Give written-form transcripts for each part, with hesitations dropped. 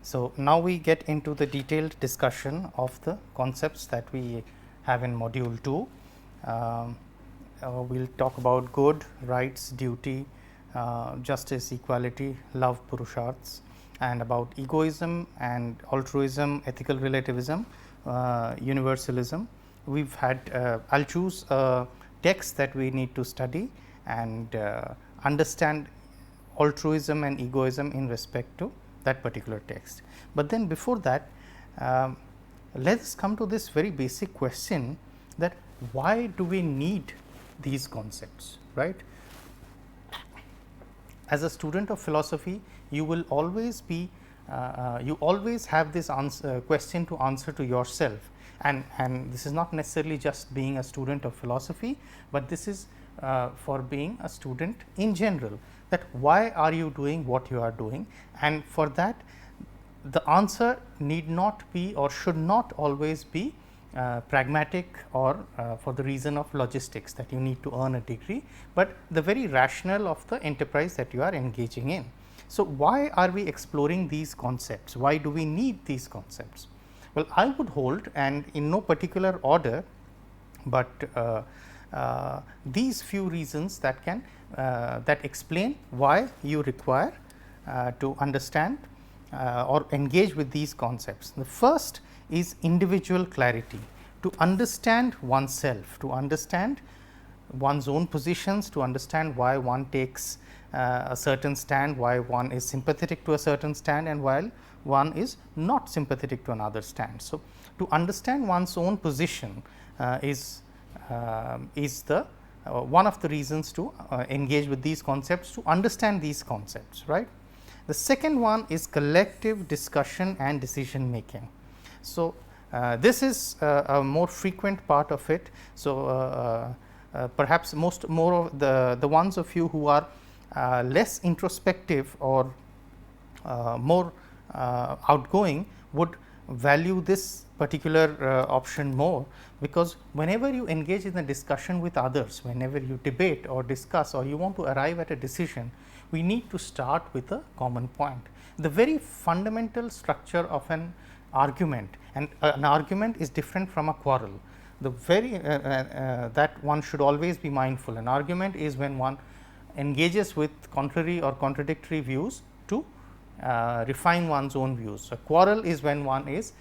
So, now we get into the detailed discussion of the concepts that we have in module 2. We will talk about good, rights, duty, justice, equality, love, purusharths, and about egoism and altruism, ethical relativism, universalism. We have had, I will choose a text that we need to study and understand altruism and egoism in respect to that particular text. But then before that, let us come to this very basic question, that why do we need these concepts, right? As a student of philosophy, you will always be you always have this question to answer to yourself, and this is not necessarily just being a student of philosophy, but this is for being a student in general, that why are you doing what you are doing, and for that the answer need not be or should not always be pragmatic or for the reason of logistics, that you need to earn a degree, but the very rationale of the enterprise that you are engaging in. So, why are we exploring these concepts? Why do we need these concepts? Well, I would hold, and in no particular order, but these few reasons that can that explain why you require to understand or engage with these concepts. The first is individual clarity, to understand oneself, to understand one's own positions, to understand why one takes a certain stand, why one is sympathetic to a certain stand, and while one is not sympathetic to another stand. So, to understand one's own position is the one of the reasons to engage with these concepts, to understand these concepts, right. The second one is collective discussion and decision making. So, this is a more frequent part of it. So, perhaps more of the ones of you who are less introspective or more outgoing would value this particular option more, because whenever you engage in a discussion with others, whenever you debate or discuss or you want to arrive at a decision, we need to start with a common point. The very fundamental structure of an argument, and an argument is different from a quarrel. The very that one should always be mindful. An argument is when one engages with contrary or contradictory views to refine one's own views. A quarrel is when one is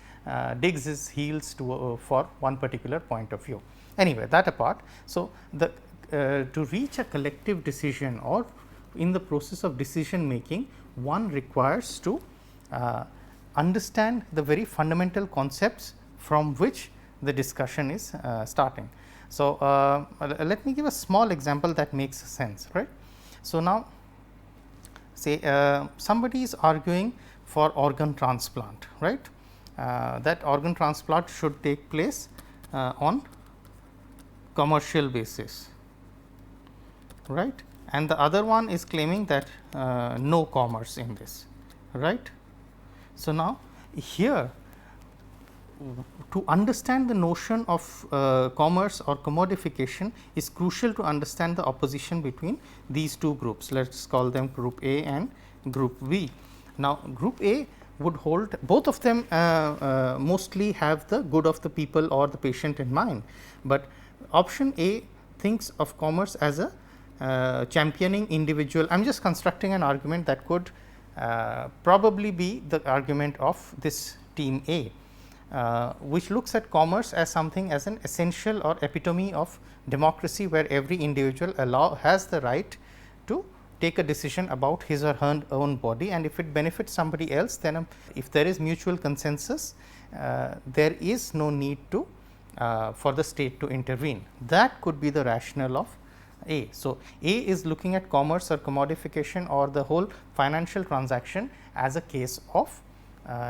digs his heels to for one particular point of view. Anyway, that apart. So, the to reach a collective decision or in the process of decision making, one requires to understand the very fundamental concepts from which the discussion is starting. So, let me give a small example that makes sense, right. So, now say somebody is arguing for organ transplant, right. That organ transplant should take place on commercial basis, right, and the other one is claiming that no commerce in this, right. So, now here to understand the notion of commerce or commodification is crucial to understand the opposition between these two groups. Let us call them group A and group B. Now, group A would hold, both of them mostly have the good of the people or the patient in mind, but option A thinks of commerce as a championing individual. I am just constructing an argument that could probably be the argument of this team A, which looks at commerce as something as an essential or epitome of democracy, where every individual has the right to take a decision about his or her own body, and if it benefits somebody else, then if there is mutual consensus, there is no need to for the state to intervene. That could be the rationale of A. So, A is looking at commerce or commodification or the whole financial transaction as a case of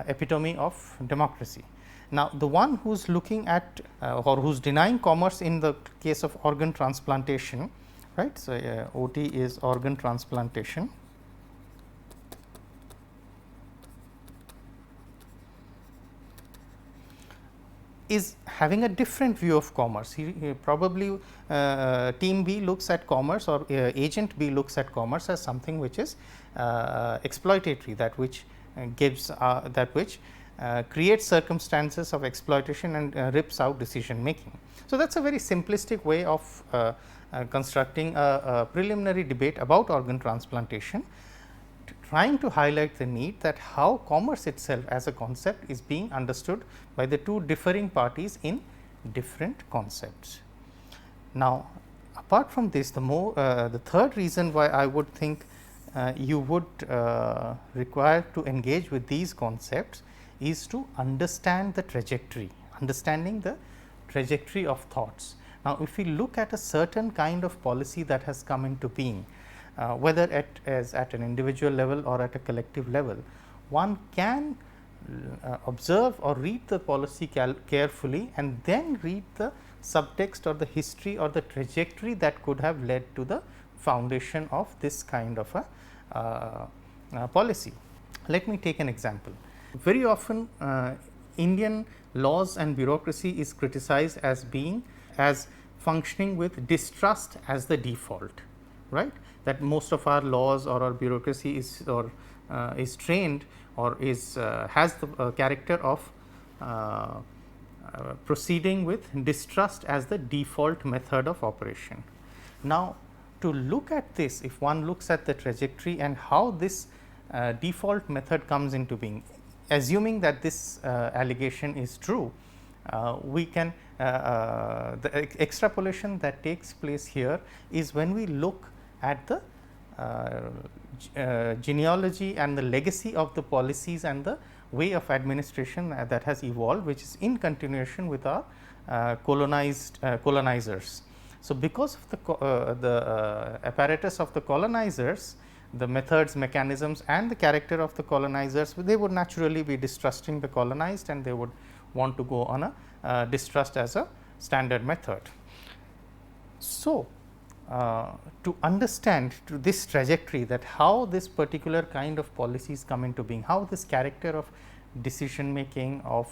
epitome of democracy. Now, the one who is looking at or who is denying commerce in the case of organ transplantation, right. So, OT is organ transplantation. Is having a different view of commerce. He probably team B looks at commerce, or agent B looks at commerce as something which is exploitatory, that which gives that which creates circumstances of exploitation and rips out decision making. So, that is a very simplistic way of constructing a preliminary debate about organ transplantation, trying to highlight the need that how commerce itself as a concept is being understood by the two differing parties in different concepts. Now, apart from this, the third reason why I would think you would require to engage with these concepts is to understand the trajectory, understanding the trajectory of thoughts. Now, if we look at a certain kind of policy that has come into being, whether at an individual level or at a collective level, one can observe or read the policy carefully and then read the subtext or the history or the trajectory that could have led to the foundation of this kind of a policy. Let me take an example. Very often Indian laws and bureaucracy is criticized as being functioning with distrust as the default, right, that most of our laws or our bureaucracy is trained or is has the character of proceeding with distrust as the default method of operation. Now, to look at this, if one looks at the trajectory and how this default method comes into being, assuming that this allegation is true, we can the extrapolation that takes place here is when we look at the genealogy and the legacy of the policies and the way of administration that has evolved, which is in continuation with our colonizers. So, because of the apparatus of the colonizers, the methods, mechanisms and the character of the colonizers, they would naturally be distrusting the colonized and they would want to go on a distrust as a standard method. So, to understand to this trajectory, that how this particular kind of policies come into being, how this character of decision making, of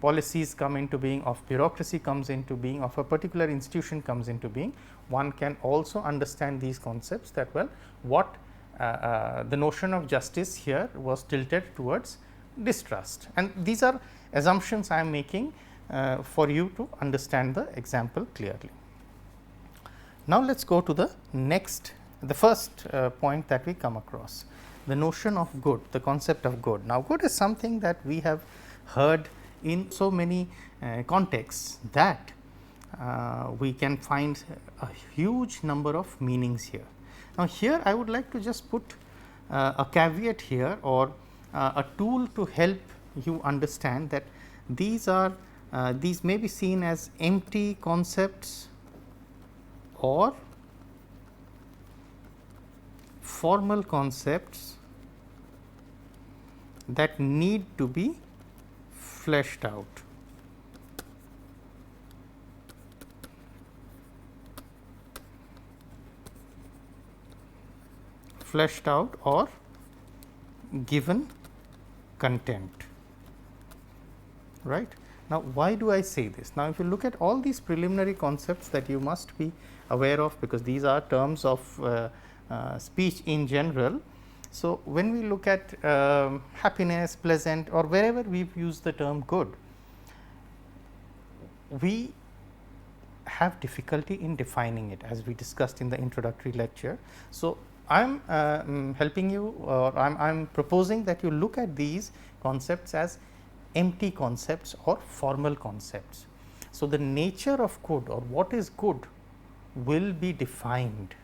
policies come into being, of bureaucracy comes into being, of a particular institution comes into being, one can also understand these concepts that well what the notion of justice here was tilted towards distrust, and these are assumptions I am making for you to understand the example clearly. Now, let us go to the first point that we come across, the notion of good, the concept of good. Now, good is something that we have heard in so many contexts that we can find a huge number of meanings here. Now, here I would like to just put a caveat here or a tool to help you understand that these may be seen as empty concepts or formal concepts that need to be fleshed out. Fleshed out or given content, right. Now, why do I say this? Now, if you look at all these preliminary concepts that you must be aware of, because these are terms of speech in general. So, when we look at happiness, pleasant or wherever we have used the term good, we have difficulty in defining it, as we discussed in the introductory lecture. So, I am helping you, or I am proposing that you look at these concepts as empty concepts or formal concepts. So, the nature of good or what is good will be defined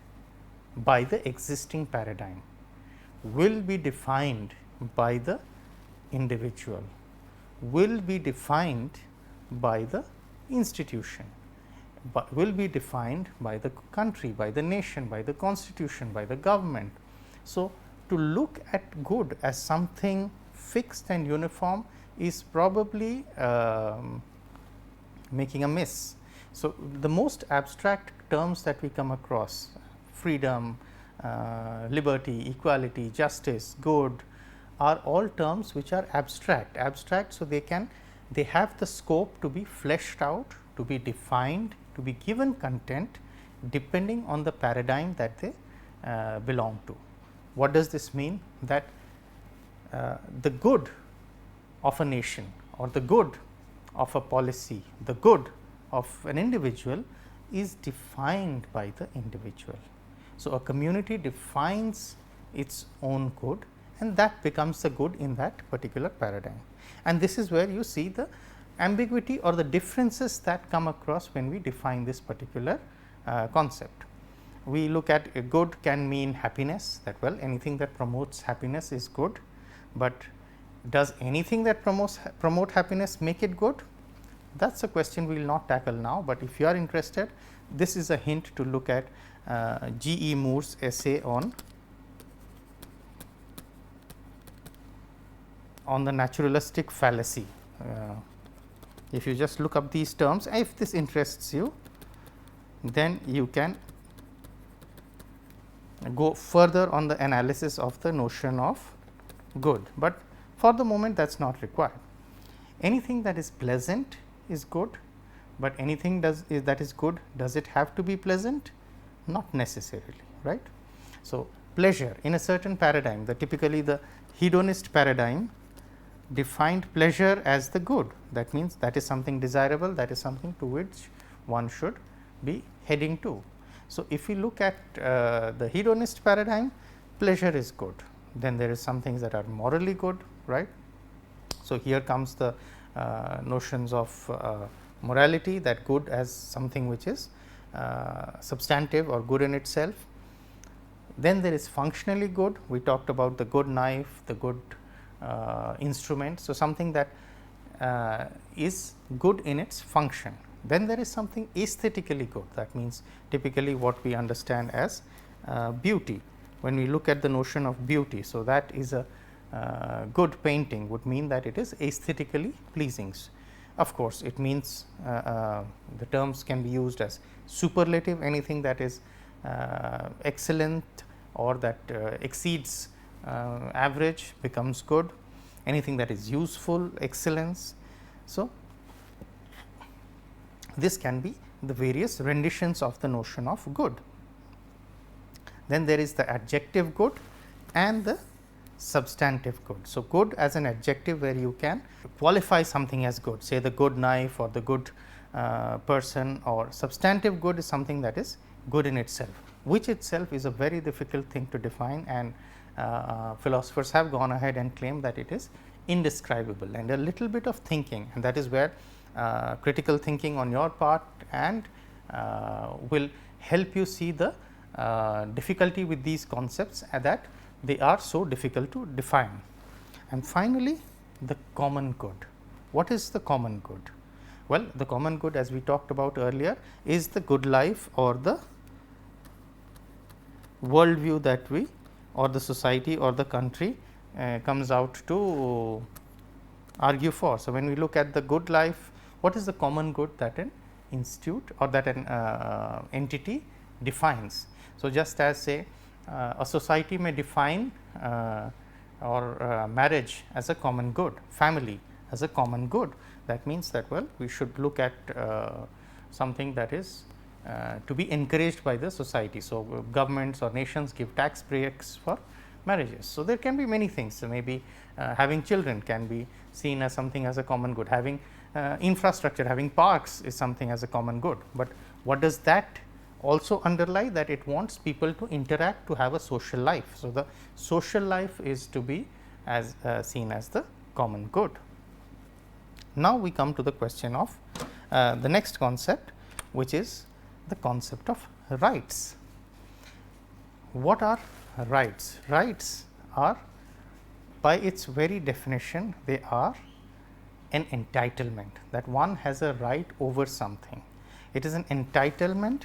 by the existing paradigm, will be defined by the individual, will be defined by the institution, but will be defined by the country, by the nation, by the constitution, by the government. So, to look at good as something fixed and uniform is probably making a miss. So, the most abstract terms that we come across, freedom, liberty, equality, justice, good, are all terms which are abstract. So, they have the scope to be fleshed out, to be defined, to be given content depending on the paradigm that they belong to. What does this mean? That the good of a nation or the good of a policy, the good of an individual is defined by the individual. So, a community defines its own good, and that becomes the good in that particular paradigm. And this is where you see the ambiguity or the differences that come across when we define this particular concept. We look at a good can mean happiness, that well, anything that promotes happiness is good, but does anything that promote happiness make it good? That is a question we will not tackle now, but if you are interested, this is a hint to look at G. E. Moore's essay on the naturalistic fallacy. If you just look up these terms, if this interests you, then you can go further on the analysis of the notion of good, but for the moment that is not required. Anything that is pleasant is good, but anything that is good, does it have to be pleasant? Not necessarily, right. So, pleasure in a certain paradigm, typically the hedonist paradigm defined pleasure as the good. That means, that is something desirable, that is something to which one should be heading to. So, if we look at the hedonist paradigm, pleasure is good, then there is some things that are morally good, right. So, here comes the notions of morality, that good as something which is substantive or good in itself. Then there is functionally good, we talked about the good knife, the good instrument. So, something that is good in its function. Then there is something aesthetically good, that means typically what we understand as beauty. When we look at the notion of beauty, so that is a good painting would mean that it is aesthetically pleasing. Of course, it means the terms can be used as superlative, anything that is excellent or that exceeds average becomes good, anything that is useful, excellence. So, this can be the various renditions of the notion of good. Then there is the adjective good and the substantive good. So, good as an adjective where you can qualify something as good, say the good knife or the good person, or substantive good is something that is good in itself, which itself is a very difficult thing to define, and philosophers have gone ahead and claimed that it is indescribable, and a little bit of thinking, and that is where critical thinking on your part and will help you see the difficulty with these concepts, that they are so difficult to define. And finally, the common good. What is the common good? Well, the common good, as we talked about earlier, is the good life or the worldview that we, or the society or the country comes out to argue for. So, when we look at the good life, what is the common good that an institute or that an entity defines? So, just as say a society may define marriage as a common good, family as a common good, that means that well, we should look at something that is to be encouraged by the society. So, governments or nations give tax breaks for marriages. So, there can be many things. So, maybe having children can be seen as something as a common good, having infrastructure, having parks is something as a common good, but what does that also underlie? That it wants people to interact, to have a social life. So, the social life is to be as seen as the common good. Now, we come to the question of the next concept, which is the concept of rights. What are rights? Rights are, by its very definition, they are an entitlement, that one has a right over something. It is an entitlement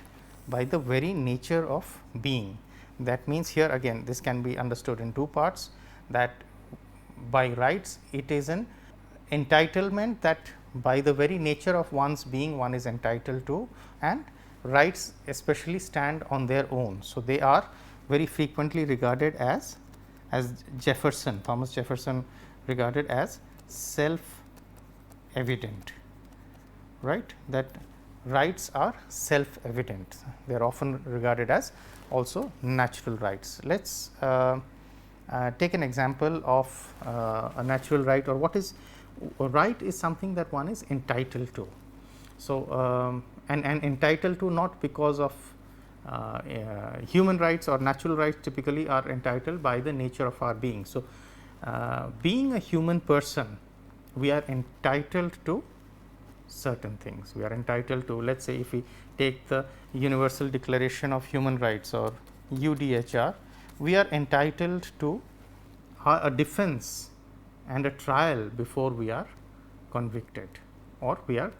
by the very nature of being. That means, here again this can be understood in two parts, that by rights it is an entitlement that by the very nature of one's being one is entitled to, and rights especially stand on their own. So, they are very frequently regarded as Thomas Jefferson regarded as self evident, right, that rights are self evident. They are often regarded as also natural rights. Let us take an example of a natural right, or what is a right is something that one is entitled to. So, and entitled to not because of human rights or natural rights typically are entitled by the nature of our being. So, being a human person, we are entitled to certain things. We are entitled to, let us say, if we take the Universal Declaration of Human Rights or UDHR, we are entitled to a defense and a trial before we are convicted, or we are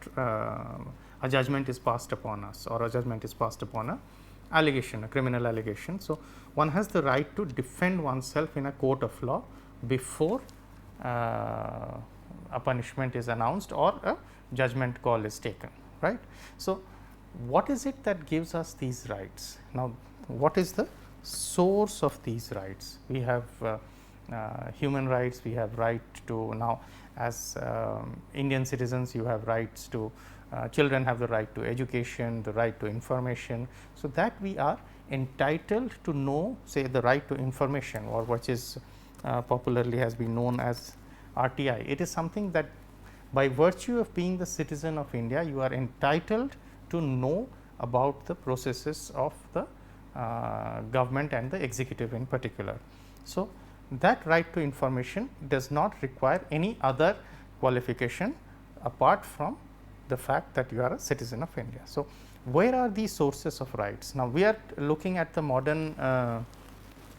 a judgment is passed upon us, or a judgment is passed upon a allegation, a criminal allegation. So, one has the right to defend oneself in a court of law before a punishment is announced or a judgment call is taken, right. So, what is it that gives us these rights? Now, what is the source of these rights? We have human rights, we have right to, now as Indian citizens you have rights to, children have the right to education, the right to information. So, that we are entitled to know, say the right to information, or which is popularly has been known as RTI. It is something that by virtue of being the citizen of India, you are entitled to know about the processes of the government and the executive in particular. So, that right to information does not require any other qualification apart from the fact that you are a citizen of India. So, where are these sources of rights? Now, we are looking at the modern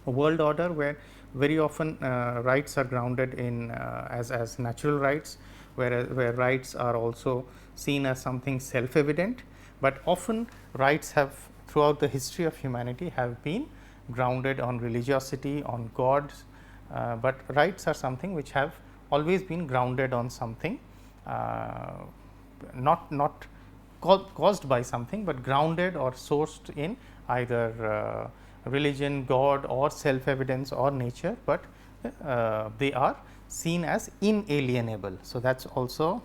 world order, where very often rights are grounded in as natural rights, where rights are also seen as something self evident, but often rights have throughout the history of humanity have been grounded on religiosity, on gods, but rights are something which have always been grounded on something, not caused by something, but grounded or sourced in either religion, God, or self evidence or nature, but they are seen as inalienable. So, that is also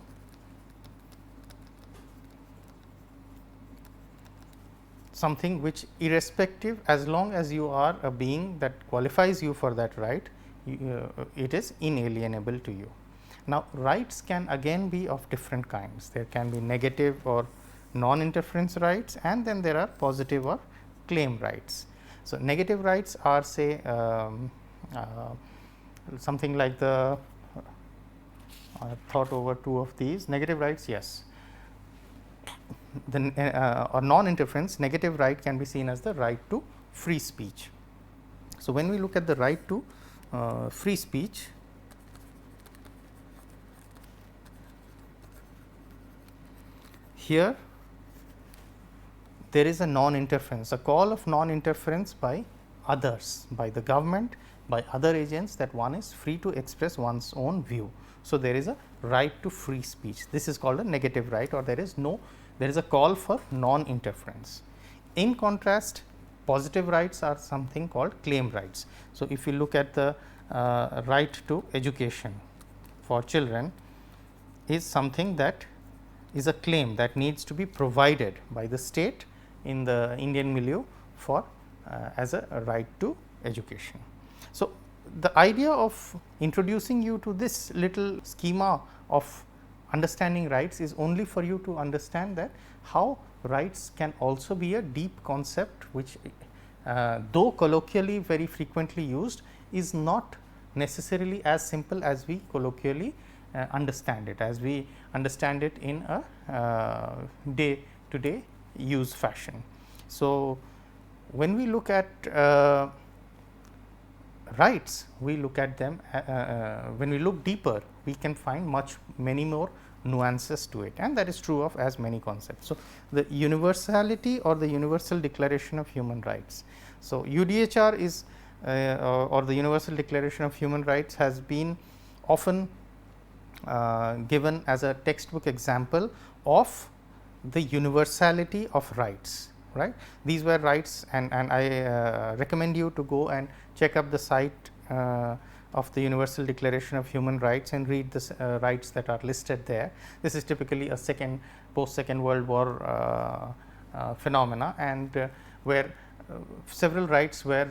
something which, irrespective, as long as you are a being that qualifies you for that right, it is inalienable to you. Now, rights can again be of different kinds. There can be negative or non-interference rights, and then there are positive or claim rights. So, negative rights are, say, something like the I have thought over two of these negative rights. Yes, then or non-interference negative right can be seen as the right to free speech. So, when we look at the right to free speech, here there is a non-interference, a call of non-interference by others, by the government, by other agents, that one is free to express one's own view. So, there is a right to free speech. This is called a negative right, or there is a call for non-interference. In contrast, positive rights are something called claim rights. So, if you look at the right to education for children, is something that is a claim that needs to be provided by the state in the Indian milieu for as a right to education. So, the idea of introducing you to this little schema of understanding rights is only for you to understand that how rights can also be a deep concept, which though colloquially very frequently used, is not necessarily as simple as we colloquially understand it, as we understand it in a day to day use fashion. So, when we look at rights, we look at them when we look deeper, we can find many more nuances to it, and that is true of as many concepts. So, the universality or the Universal Declaration of Human Rights. So, UDHR is or the Universal Declaration of Human Rights has been often given as a textbook example of the universality of rights, right. These were rights, and I recommend you to go and check up the site of the Universal Declaration of Human Rights and read the rights that are listed there. This is typically a post Second World War phenomena, and where several rights were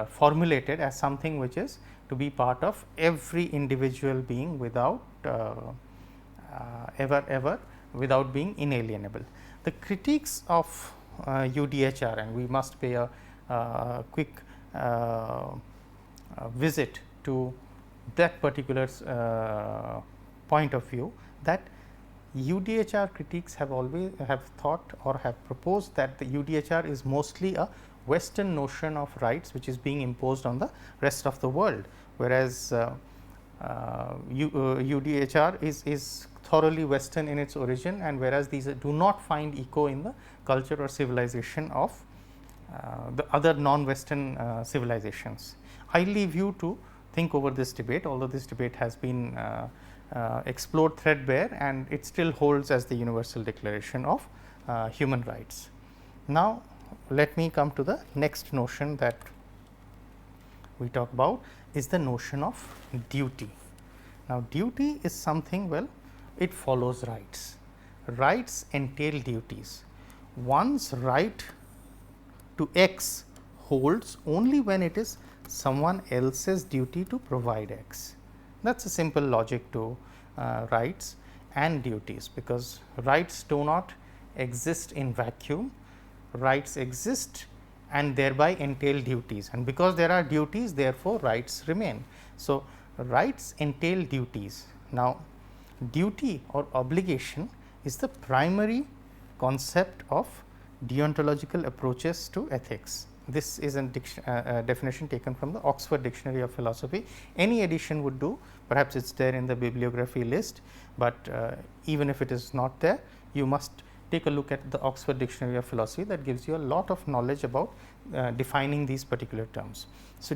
formulated as something which is to be part of every individual being without ever without being inalienable. The critiques of UDHR, and we must pay a quick visit to that particular point of view, that UDHR critics have always thought or have proposed that the UDHR is mostly a Western notion of rights which is being imposed on the rest of the world, whereas UDHR is thoroughly Western in its origin, and whereas these do not find echo in the culture or civilization of the other non-Western civilizations. I leave you to think over this debate, although this debate has been explored threadbare, and it still holds as the Universal Declaration of Human Rights. Now, let me come to the next notion that we talk about is the notion of duty. Now, duty is something, well, it follows rights. Rights entail duties. One's right to X holds only when it is someone else's duty to provide X. That is a simple logic to rights and duties, because rights do not exist in vacuum. Rights exist and thereby entail duties, and because there are duties, therefore, rights remain. So, rights entail duties. Now, duty or obligation is the primary concept of deontological approaches to ethics. This is a definition taken from the Oxford Dictionary of Philosophy. Any edition would do, perhaps it is there in the bibliography list, but even if it is not there, you must take a look at the Oxford Dictionary of Philosophy. That gives you a lot of knowledge about defining these particular terms. So,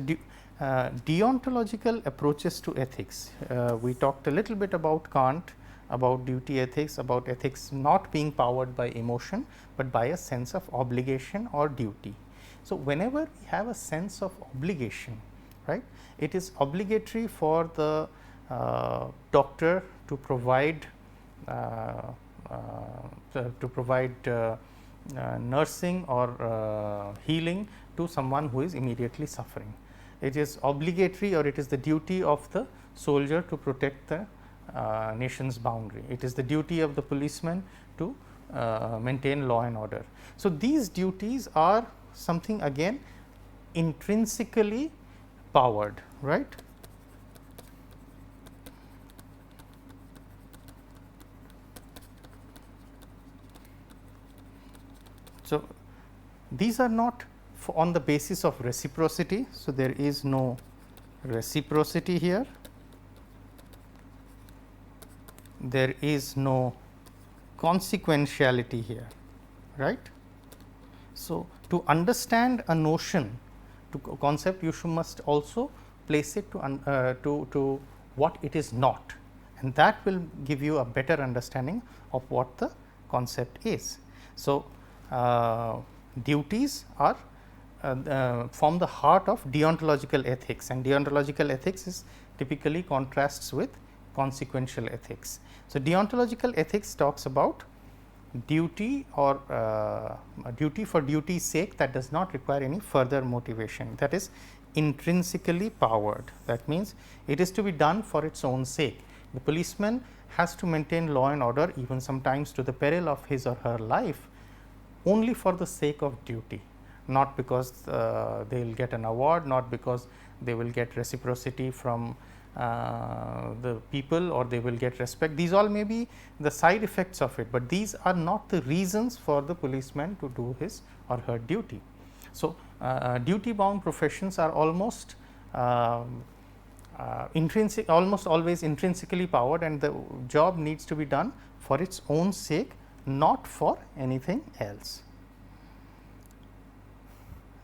deontological approaches to ethics, we talked a little bit about Kant, about duty ethics, about ethics not being powered by emotion, but by a sense of obligation or duty. So, whenever we have a sense of obligation, right, it is obligatory for the doctor to provide nursing or healing to someone who is immediately suffering. It is obligatory, or it is the duty of the soldier to protect the nation's boundary. It is the duty of the policeman to maintain law and order. So, these duties are something again intrinsically powered, right. So, these are not on the basis of reciprocity. So, there is no reciprocity here, there is no consequentiality here, right. So, to understand a notion, to concept, you must also place it to what it is not, and that will give you a better understanding of what the concept is. So, duties are form the heart of deontological ethics, and deontological ethics is typically contrasts with consequential ethics. So, deontological ethics talks about duty or duty for duty's sake that does not require any further motivation, that is intrinsically powered. That means, it is to be done for its own sake. The policeman has to maintain law and order, even sometimes to the peril of his or her life, only for the sake of duty, not because they will get an award, not because they will get reciprocity from the people, or they will get respect. These all may be the side effects of it, but these are not the reasons for the policeman to do his or her duty. So, duty bound professions are almost almost always intrinsically powered, and the job needs to be done for its own sake, not for anything else.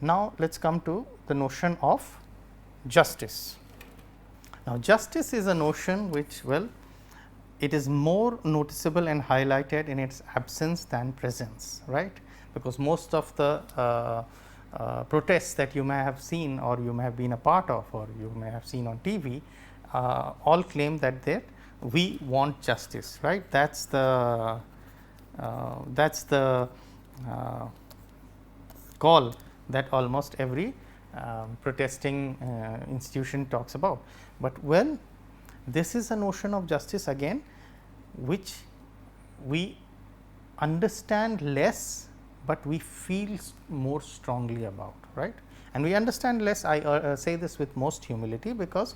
Now, let us come to the notion of justice. Now, justice is a notion which, well, it is more noticeable and highlighted in its absence than presence, right, because most of the protests that you may have seen, or you may have been a part of, or you may have seen on TV, all claim that we want justice, right. That is the call that almost every protesting institution talks about. But well, this is a notion of justice again which we understand less, but we feel more strongly about, right. And we understand less, I say this with most humility, because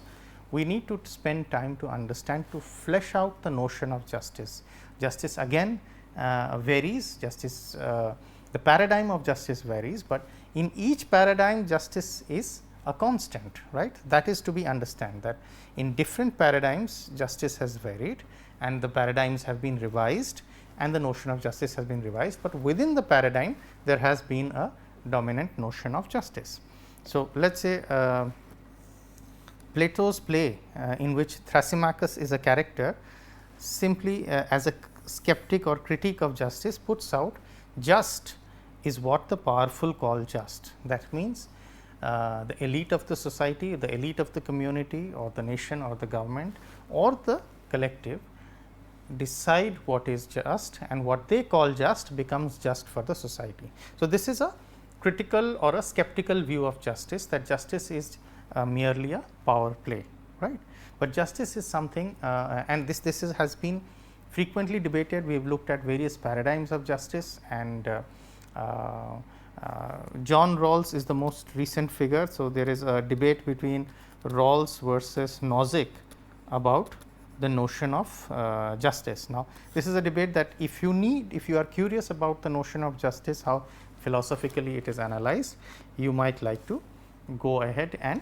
we need to spend time to understand, to flesh out the notion of justice. Justice again varies, justice the paradigm of justice varies, but in each paradigm justice is a constant, right. That is to be understand, that in different paradigms justice has varied and the paradigms have been revised and the notion of justice has been revised, but within the paradigm there has been a dominant notion of justice. So, let us say Plato's play in which Thrasymachus is a character, simply as a skeptic or critique of justice, puts out just is what the powerful call just. That means the elite of the society, the elite of the community or the nation or the government or the collective decide what is just, and what they call just becomes just for the society. So, this is a critical or a skeptical view of justice, that justice is merely a power play, right. But justice is something and this has been frequently debated. We have looked at various paradigms of justice, and John Rawls is the most recent figure. So, there is a debate between Rawls versus Nozick about the notion of justice. Now, this is a debate that if you are curious about the notion of justice, how philosophically it is analyzed, you might like to go ahead and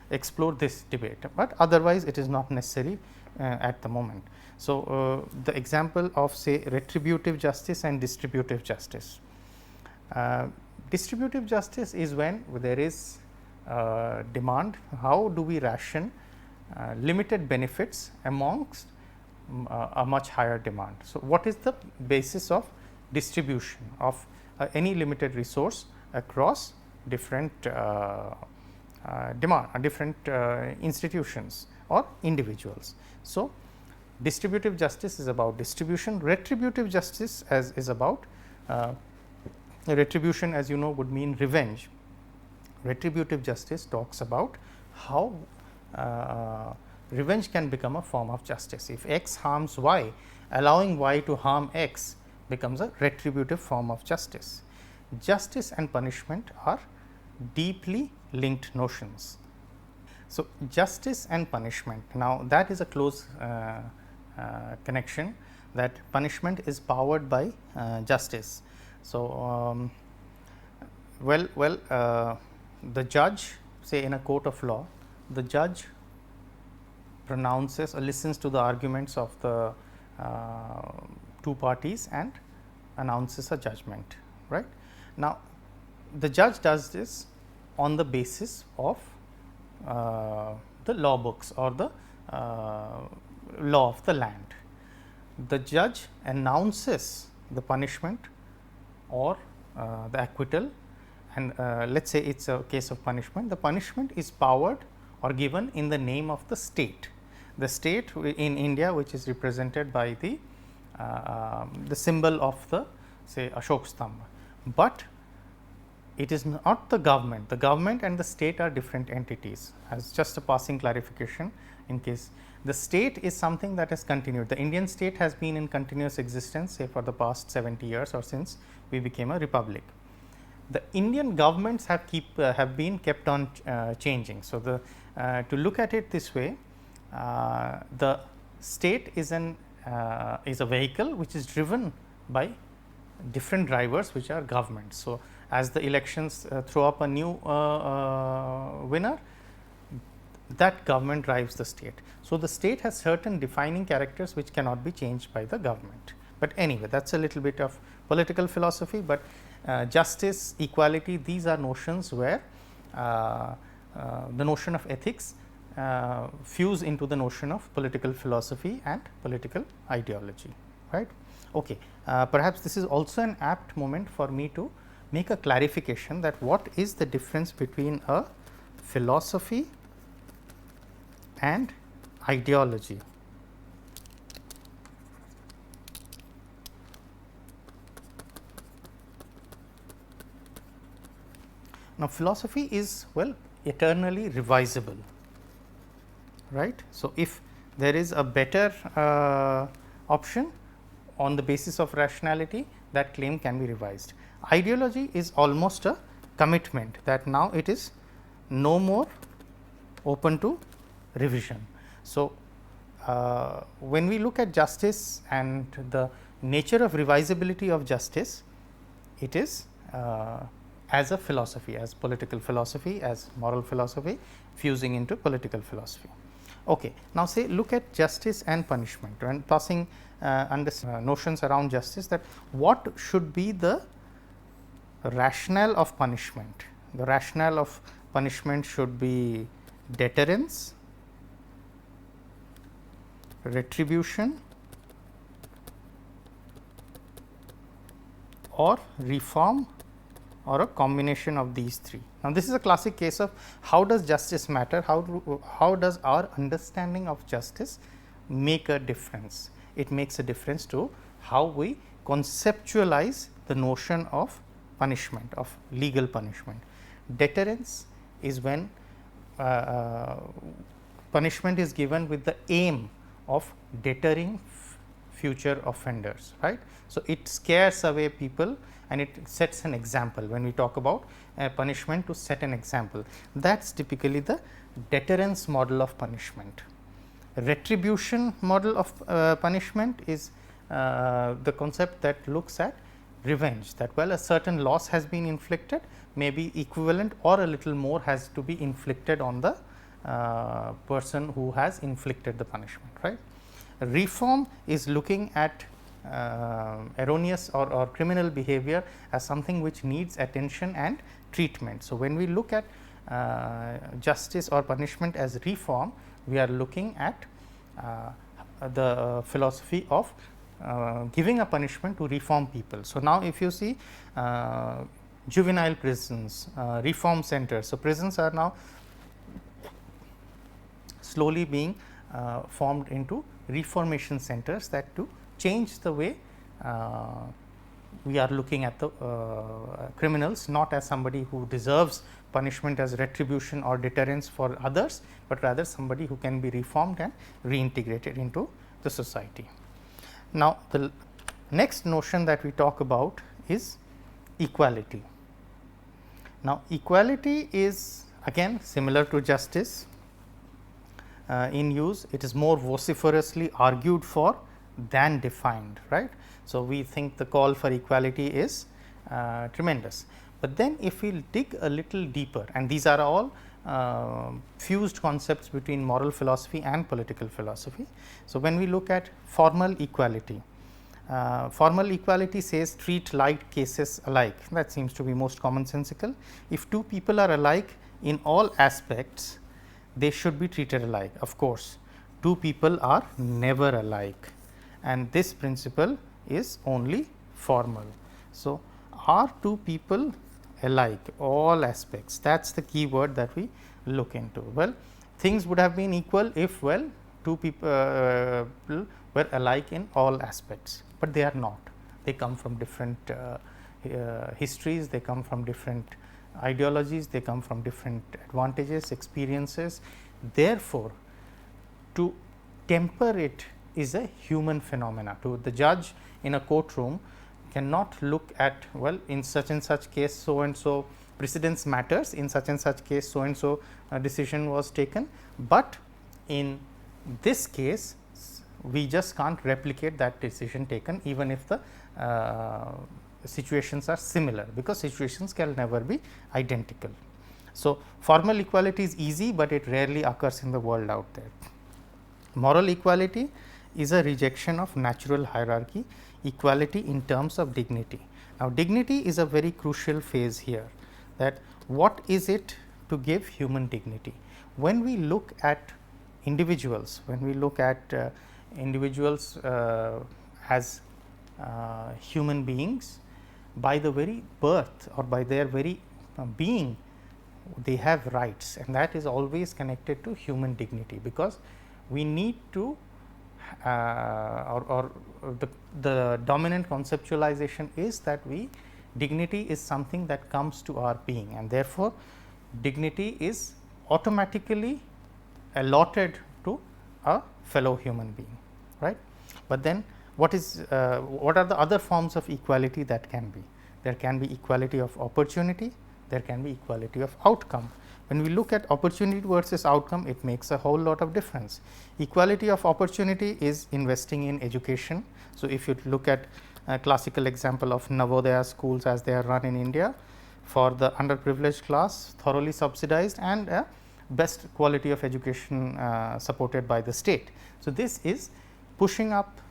explore this debate, but otherwise it is not necessary at the moment. So, the example of say retributive justice and distributive justice. Distributive justice is when there is demand. How do we ration limited benefits amongst a much higher demand? So, what is the basis of distribution of any limited resource across different demand, different institutions or individuals? So, distributive justice is about distribution. Retributive justice is about retribution, as you know, would mean revenge. Retributive justice talks about how revenge can become a form of justice. If X harms Y, allowing Y to harm X becomes a retributive form of justice. Justice and punishment are deeply linked notions. So, justice and punishment, now that is a close connection, that punishment is powered by justice. So, the judge, say in a court of law, the judge pronounces or listens to the arguments of the two parties and announces a judgment, right. Now, the judge does this on the basis of the law books or the law of the land. The judge announces the punishment or the acquittal, and let us say it is a case of punishment. The punishment is powered or given in the name of the state. The state in India, which is represented by the symbol of the say Ashok Stambha, but it is not the government. The government and the state are different entities. As just a passing clarification, in case the state is something that has continued. The Indian state has been in continuous existence, say for the past 70 years or since we became a republic. The Indian governments have been kept on changing. So, to look at it this way, the state is a vehicle which is driven by different drivers, which are governments. So, as the elections throw up a new winner, that government drives the state. So, the state has certain defining characters which cannot be changed by the government. But anyway, that is a little bit of political philosophy, but justice, equality, these are notions where the notion of ethics fuse into the notion of political philosophy and political ideology, right. Okay. Perhaps this is also an apt moment for me to make a clarification that what is the difference between a philosophy and ideology. Now, philosophy is eternally revisable, right. So, if there is a better option on the basis of rationality, that claim can be revised. Ideology is almost a commitment that now it is no more open to revision. So, when we look at justice and the nature of revisability of justice, it is as a philosophy, as political philosophy, as moral philosophy fusing into political philosophy. Okay. Now, say look at justice and punishment and tossing notions around justice, that what should be the rationale of punishment. The rationale of punishment should be deterrence, retribution, or reform, or a combination of these three. Now, this is a classic case of how does justice matter, how does our understanding of justice make a difference. It makes a difference to how we conceptualize the notion of punishment, of legal punishment. Deterrence is when punishment is given with the aim of deterring future offenders, right. So, it scares away people and it sets an example. When we talk about punishment to set an example, that is typically the deterrence model of punishment. Retribution model of punishment is the concept that looks at revenge, that a certain loss has been inflicted, maybe equivalent or a little more has to be inflicted on the person who has inflicted the punishment, right. Reform is looking at erroneous or criminal behavior as something which needs attention and treatment. So, when we look at justice or punishment as reform, we are looking at the philosophy of giving a punishment to reform people. So, now if you see juvenile prisons, reform centers. So, prisons are now slowly being formed into reformation centers, that to change the way we are looking at the criminals, not as somebody who deserves punishment as retribution or deterrence for others, but rather somebody who can be reformed and reintegrated into the society. Now, the next notion that we talk about is equality. Now, equality is again similar to justice. In use, it is more vociferously argued for than defined, right. So, we think the call for equality is tremendous, but then if we dig a little deeper, and these are all fused concepts between moral philosophy and political philosophy. So, when we look at formal equality says treat like cases alike. That seems to be most commonsensical. If two people are alike in all aspects, they should be treated alike. Of course, two people are never alike, and this principle is only formal. So, are two people alike, all aspects, that is the key word that we look into. Well, things would have been equal if two people were alike in all aspects, but they are not. They come from different histories, they come from different ideologies, they come from different advantages, experiences. Therefore, to temper it is a human phenomena. To the judge in a courtroom cannot look at in such and such case so and so precedence matters, in such and such case so and so decision was taken, but in this case we just can't replicate that decision taken, even if the situations are similar, because situations can never be identical. So, formal equality is easy, but it rarely occurs in the world out there. Moral equality is a rejection of natural hierarchy, equality in terms of dignity. Now, dignity is a very crucial phase here, that what is it to give human dignity. When we look at individuals, as human beings, by the very birth or by their very being, they have rights, and that is always connected to human dignity, because we need to the dominant conceptualization is that we dignity is something that comes to our being, and therefore, dignity is automatically allotted to a fellow human being, right. But then what are the other forms of equality that can be? There can be equality of opportunity, there can be equality of outcome. When we look at opportunity versus outcome, it makes a whole lot of difference. Equality of opportunity is investing in education. So, if you look at a classical example of Navodaya schools as they are run in India, for the underprivileged class, thoroughly subsidized and best quality of education supported by the state. So, this is pushing up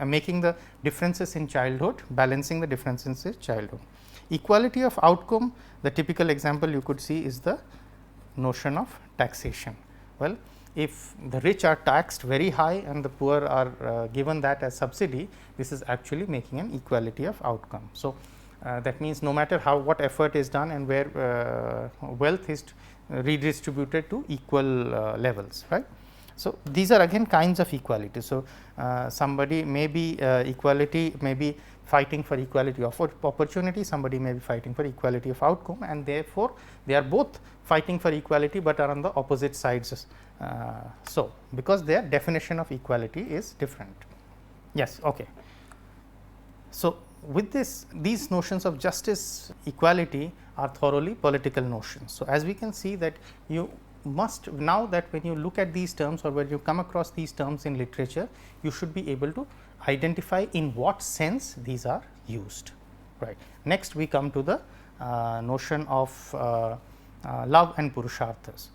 making the differences in childhood, balancing the differences in childhood. Equality of outcome, the typical example you could see is the notion of taxation. Well, if the rich are taxed very high and the poor are given that as subsidy, this is actually making an equality of outcome. So, that means no matter what effort is done and where wealth is redistributed to equal levels, right. So, these are again kinds of equality. So, somebody may be equality may be fighting for equality of opportunity, somebody may be fighting for equality of outcome, and therefore, they are both fighting for equality, but are on the opposite sides. So, because their definition of equality is different. Yes, okay. So, with these notions of justice, equality are thoroughly political notions. So, as we can see that you must now that when you look at these terms or when you come across these terms in literature, you should be able to identify in what sense these are used, right. Next, we come to the notion of love and purusharthas.